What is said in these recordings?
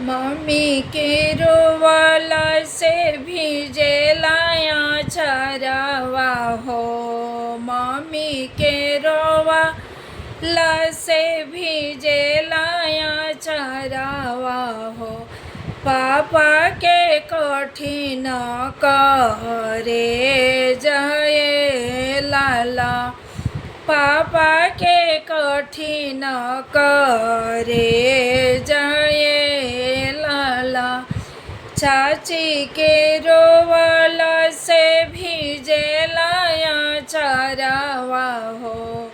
Mummy के रोवाला से भीजे लाया चरावा हो। मम्मी के रोवाला से भीजे लाया चरावा हो। पापा के कठिन करे जय लाला। पापा के कठिन करे जय लाला। चाची के रोवाला से भीजे लाया चरावा हो।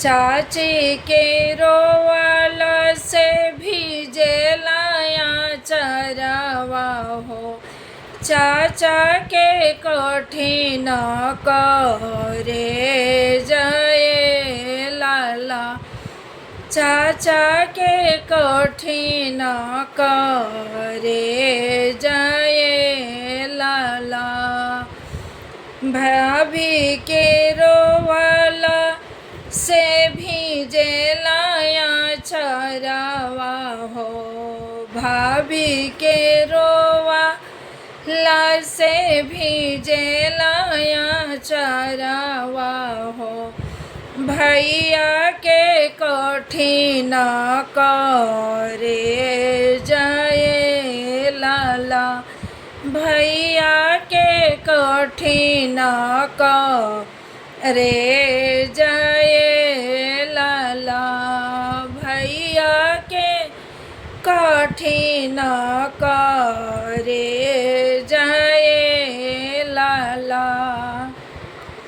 चाची के रोवाला से भीजे लाया चरावा हो। चाचा के कठिन करे जय लाला। चाचा के कठिन करे जय लाला। भाभी के रोवाला से भीजे लाया चरावा हो। भाभी के रोवाला से भीजे लाया चरावा हो। भैया के कठिन करे जय लाला। भैया के कठिन करे